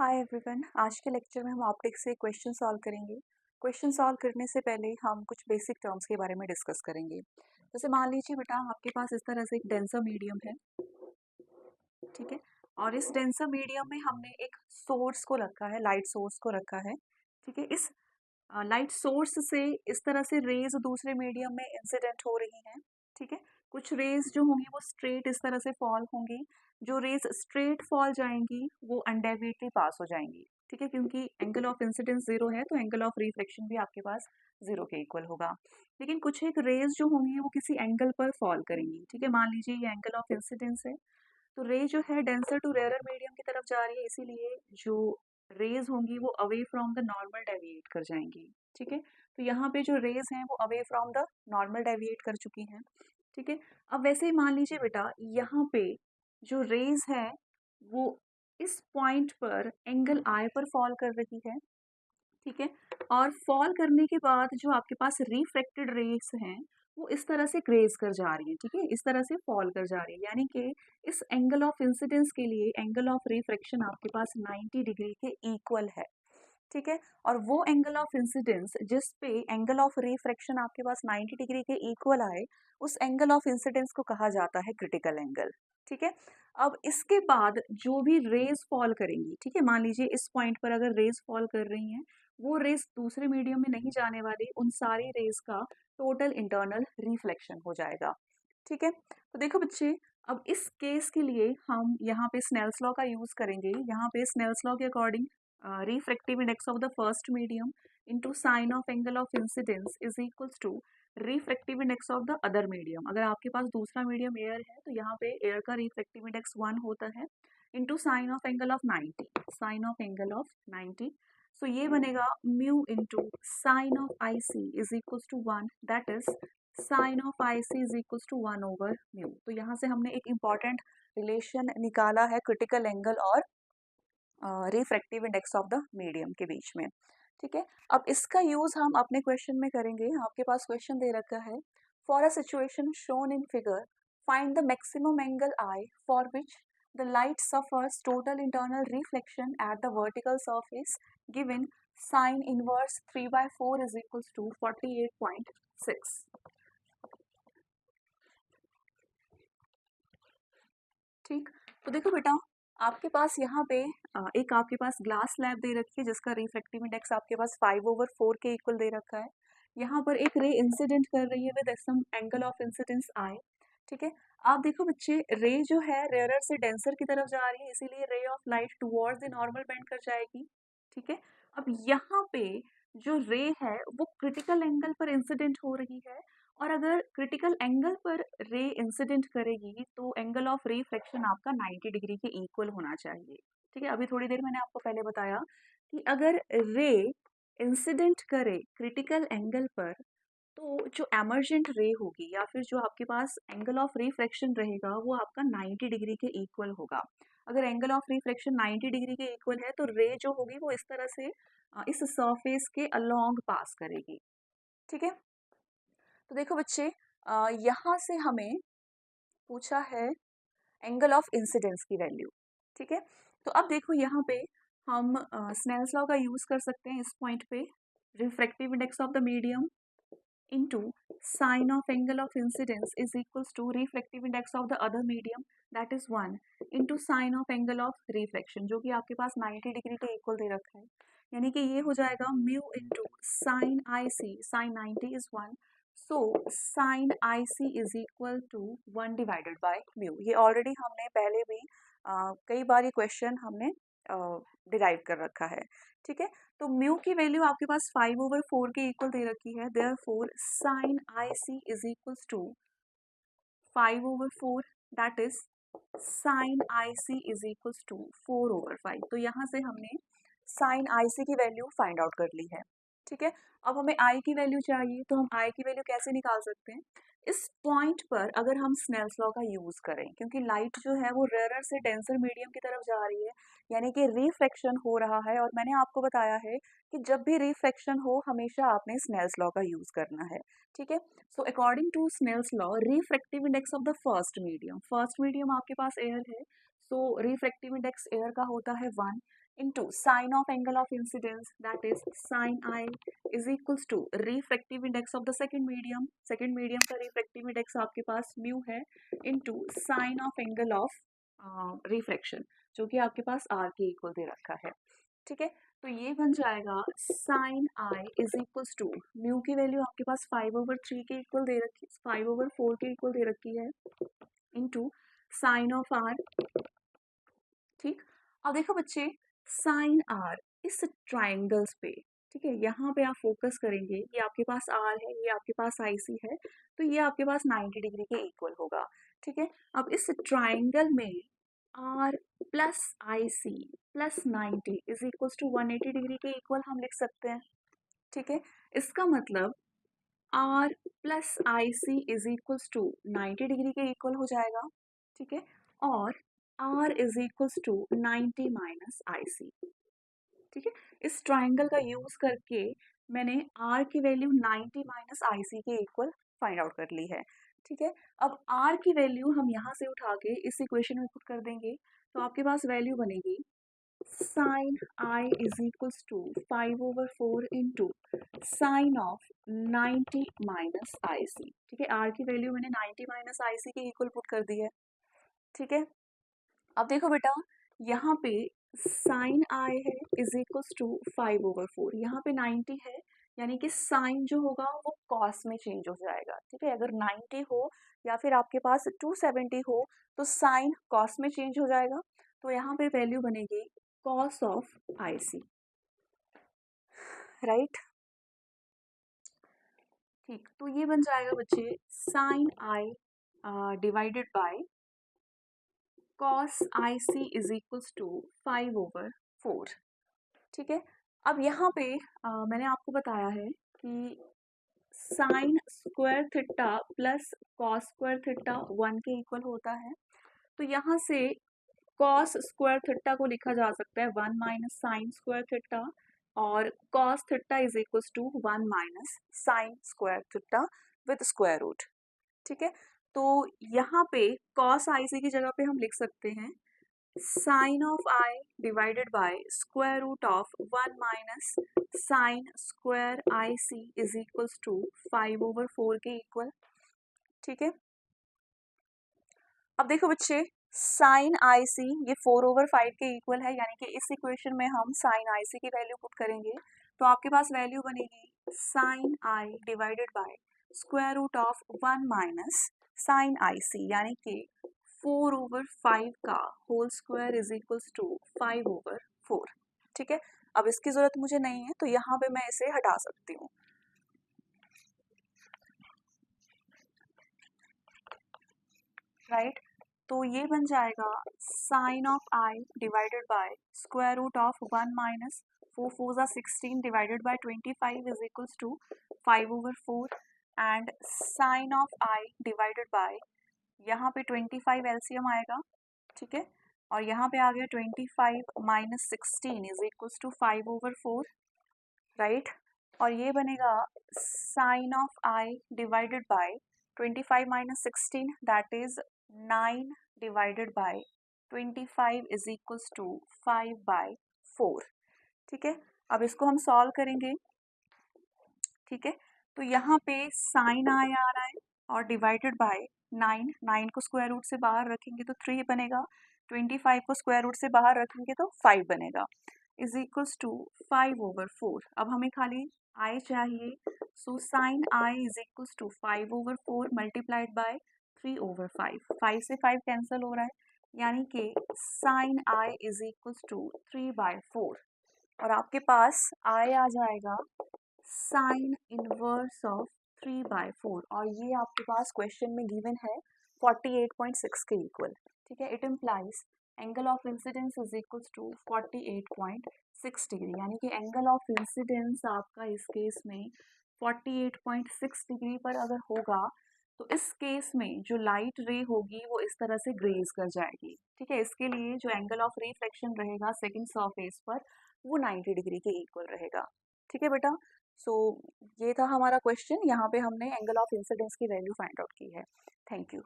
Hi everyone. आज के lecture में हम ऑप्टिक्स से क्वेश्चन सॉल्व करेंगे। क्वेश्चन सॉल्व करने से पहले हम कुछ बेसिक टर्म्स के बारे में डिस्कस करेंगे। जैसे मान लीजिए बेटा, आपके पास इस तरह से एक डेंसर मीडियम है, ठीक है। और इस डेंसर मीडियम में हमने एक सोर्स को रखा है, लाइट सोर्स को रखा है, ठीक है। इस लाइट सोर्स से इस तरह से रेज दूसरे मीडियम में इंसिडेंट हो रही हैं, ठीक है। कुछ रेज जो होंगी वो स्ट्रेट इस तरह से फॉल होंगी। जो रेज स्ट्रेट फॉल जाएंगी वो अनडेविएटली पास हो जाएंगी, ठीक है, क्योंकि एंगल ऑफ इंसिडेंस जीरो है तो एंगल ऑफ रिफ्लेक्शन भी आपके पास जीरो के इक्वल होगा। लेकिन कुछ एक रेज जो होंगी वो किसी एंगल पर फॉल करेंगी, ठीक है। मान लीजिए ये एंगल ऑफ इंसिडेंस है, तो रे जो है डेंसर टू रेयर मीडियम की तरफ जा रही है, इसीलिए जो रेज होंगी वो away from the normal deviate कर जाएंगी, ठीक है। तो यहाँ पे जो रेज हैं वो away from the normal deviate कर चुकी हैं, ठीक है। अब वैसे ही मान लीजिए बेटा, यहाँ पे जो रेज है वो इस पॉइंट पर एंगल आई पर फॉल कर रही है, ठीक है। और फॉल करने के बाद जो आपके पास रिफ्रैक्टेड रेस हैं वो इस तरह से ग्रेज कर जा रही है, ठीक है, इस तरह से फॉल कर जा रही है। यानी कि इस एंगल ऑफ इंसिडेंस के लिए एंगल ऑफ रिफ्रैक्शन आपके पास 90 डिग्री के इक्वल है, ठीक है। और वो एंगल ऑफ इंसिडेंस जिस पे एंगल ऑफ रिफ्रैक्शन आपके पास 90 डिग्री के इक्वल आए, उस एंगल ऑफ इंसिडेंस को कहा जाता है क्रिटिकल एंगल, ठीक है। अब इसके बाद जो भी रेज फॉल करेंगी, ठीक है, मान लीजिए इस पॉइंट पर अगर रेज फॉल कर रही हैं, वो रेज दूसरे मीडियम में नहीं जाने वाली, उन सारी रेज का टोटल इंटरनल रिफ्लेक्शन हो जाएगा, ठीक है। तो देखो बच्चे, अब इस केस के लिए हम यहाँ पे स्नेल्स लॉ का यूज करेंगे। यहाँ पे स्नेल्स लॉ के according refractive index of the first medium into sine of angle of incidence is equals to refractive index of the other medium। अगर आपके पास दूसरा मीडियम एयर है तो यहाँ पे एयर का refractive index 1 होता है into sine of angle of 90, sine of angle of 90। so ये बनेगा mu into sine of IC is equals to 1, that is sine of IC is equals to 1 over mu। तो यहाँ से हमने एक important रिलेशन निकाला है क्रिटिकल एंगल और refractive index of the medium के बीच में, ठीक है। अब इसका यूज हम अपने क्वेश्चन में करेंगे। आपके पास क्वेश्चन दे रखा है, for a situation shown in figure find the maximum angle i for which the light suffers total internal reflection at the vertical surface given sine inverse 3/4 is equals to 48.6। ठीक, तो देखो बेटा, आपके पास यहाँ पे एक आपके पास ग्लास स्लैब दे रखी है जिसका रिफ्रैक्टिव इंडेक्स आपके पास 5/4 के इक्वल दे रखा है। यहाँ पर एक रे इंसिडेंट कर रही है with some angle of incidence I, ठीक है। आप देखो बच्चे, रे जो है रेयरर से डेंसर की तरफ जा रही है, इसीलिए ray of light towards the normal bend कर जाएगी, ठीक है। अब यहाँ पे जो रे है वो क्रिटिकल एंगल पर इंसिडेंट हो रही है, और अगर क्रिटिकल एंगल पर रे इंसिडेंट करेगी तो एंगल ऑफ रिफ्लेक्शन आपका 90 डिग्री के इक्वल होना चाहिए, ठीक है। अभी थोड़ी देर मैंने आपको पहले बताया कि अगर रे इंसिडेंट करे क्रिटिकल एंगल पर तो जो एमर्जेंट रे होगी या फिर जो आपके पास एंगल ऑफ रिफ्लेक्शन रहेगा वो आपका 90 डिग्री के इक्वल होगा। अगर एंगल ऑफ रिफ्लेक्शन 90 डिग्री के इक्वल है तो रे जो होगी वो इस तरह से इस सरफेस के अलोंग पास करेगी, ठीक है। तो देखो बच्चे, यहाँ से हमें पूछा है एंगल ऑफ इंसिडेंस की वैल्यू, ठीक है। तो अब देखो यहाँ पे हम स्नेल्स लॉ का यूज कर सकते हैं इस पॉइंट पे, refractive index of the medium into sine of angle of incidence is equals to refractive index of the other medium, that is 1 into sine of angle of reflection, जो कि आपके पास 90 degree के equal दे रखा है। यानी कि ये हो जाएगा mu into sin IC, sin 90 is 1, so sin IC is equal to 1 divided by mu। ये ऑलरेडी हमने पहले भी कई बार ये क्वेश्चन हमने डिराइव कर रखा है, ठीक है। तो म्यू की वैल्यू आपके पास 5/4 के इक्वल दे रखी है, therefore sine I C is equals to 5/4, that is sine I C is equals to 4/5। तो यहाँ से हमने साइन आई सी की वैल्यू फाइंड आउट कर ली है, ठीक है। अब हमें आई की वैल्यू चाहिए, तो हम आई की वैल्यू कैसे निकाल सकते हैं? इस पॉइंट पर अगर हम स्नेल्स लॉ का यूज करें, क्योंकि लाइट जो है वो रेयर से डेंसर मीडियम की तरफ जा रही है, यानी कि रिफ्रैक्शन हो रहा है, और मैंने आपको बताया है कि जब भी रिफ्रैक्शन हो हमेशा आपने स्नेल्स लॉ का यूज करना है, ठीक है। So according to Snell's law, refractive index of the first medium आपके पास एयर है, सो रिफ्रैक्टिव इंडेक्स एयर का होता है 1 into sine of angle of incidence that is sine I is equals to refractive index of the second medium का refractive index आपके पास mu है into sine of angle of refraction जो कि आपके पास आर के इक्वल दे रखा है। ठीक है, तो ये बन जाएगा sine I is equals to mu की वैल्यू आपके पास 5/3 के इक्वल दे रखी है, 5/4 के इक्वल दे रखी है इंटू साइन ऑफ आर। ठीक, अब देखो बच्चे साइन आर इस ट्राइंगल्स पे, ठीक है, यहाँ पे आप फोकस करेंगे, ये आपके पास आर है, ये आपके पास आई सी है, तो ये आपके पास 90 डिग्री के इक्वल होगा। ठीक है, अब इस ट्राइंगल में R plus I C plus 90 is equals to 180 degree के इक्वल हम लिख सकते हैं। ठीक है, इसका मतलब R plus I C is equals to 90 degree के इक्वल हो जाएगा। ठीक है, और R is equals to 90 minus I C. ठीक है, इस ट्राइंगल का यूज करके मैंने R की वैल्यू 90 माइनस आई सी के इक्वल फाइंड आउट कर ली है। ठीक है, अब R की वैल्यू हम यहाँ से उठा के इस इक्वेशन में पुट कर देंगे, तो आपके पास वैल्यू बनेगी sine I is equals to 5/4 into sine of 90 minus I C. ठीक है, R की वैल्यू मैंने 90 माइनस आई सी के इक्वल पुट कर दी है। ठीक है, अब देखो बेटा यहाँ पे साइन आई है इज इक्वल्स टू 5/4, यहाँ पे 90 है, यानी कि साइन जो होगा वो कॉस में चेंज हो जाएगा। ठीक है, अगर 90 हो या फिर आपके पास 270 हो तो साइन कॉस में चेंज हो जाएगा, तो यहाँ पे वैल्यू बनेगी cos of i c. Right, ठीक, तो ये बन जाएगा बच्चे sine I divided by cos IC is equals to 5/4। ठीक है, अब यहाँ पे मैंने आपको बताया है कि sign square theta plus cos square theta 1 के इक्वल होता है, तो यहाँ से कॉस स्क्वायर थीटा को लिखा जा सकता है 1 माइनस साइन स्क्वायर थीटा, और cos theta is equals to 1 minus sine square theta with square root. ठीक है, तो यहाँ पे cos IC की जगह पे हम लिख सकते हैं sine of i divided by square root of 1 minus sine square i C is equals to 5/4 के इक्वल। ठीक है, अब देखो बच्चे साइन आई सी ये 4/5 के इक्वल है, यानी कि इस इक्वेशन में हम साइन आई सी की वैल्यू पुट करेंगे, तो आपके पास वैल्यू बनेगी sine I divided by square root of 1 minus sine I C, यानी कि 4/5 का whole square is equals to 5/4। ठीक है, अब इसकी जरूरत मुझे नहीं है, तो यहाँ पे मैं इसे हटा सकती हूँ। राइट, तो ये बन जाएगा sine of i divided by square root of 1 minus 4 4 जा 16 divided by 25 is equals to 5/4, and sine of i divided by यहाँ पे 25 एलसीएम आएगा। ठीक है, और यहाँ पे आ गया 25 minus 16 is equals to 5/4। Right, और ये बनेगा sine of i divided by 25 minus 16 that is 9 divided by 25 is equals to 5/4। ठीक है, अब इसको हम सॉल्व करेंगे। ठीक है, तो यहाँ पे साइन आई आ रहा है और डिवाइडेड बाय 9 को स्क्वायर रूट से बाहर रखेंगे तो 3 बनेगा, 25 को स्क्वायर रूट से बाहर रखेंगे तो 5 बनेगा, इज इक्वल्स टू 5/4। अब हमें खाली आई चाहिए, so sine I is equals to 5/4 multiplied by 3/5। 5 से 5 कैंसिल हो रहा है, यानी कि sine I is equals to 3/4, और आपके पास आई आ जाएगा साइन इनवर्स ऑफ 3/4, और ये आपके पास क्वेश्चन में गिवन है 48.6 के इक्वल। ठीक है, it implies angle of incidence is equals to 48.6 degree, यानी कि एंगल ऑफ इंसिडेंस आपका इस केस में 48.6 डिग्री पर अगर होगा तो इस केस में जो लाइट रे होगी वो इस तरह से ग्रेज कर जाएगी। ठीक है, इसके लिए जो एंगल ऑफ रिफ्लेक्शन रहेगा सेकंड सरफेस पर वो 90 डिग्री के इक्वल रहेगा। ठीक है बेटा, सो ये था हमारा क्वेश्चन, यहाँ पे हमने एंगल ऑफ इंसिडेंस की वैल्यू फाइंड आउट की है। Thank you.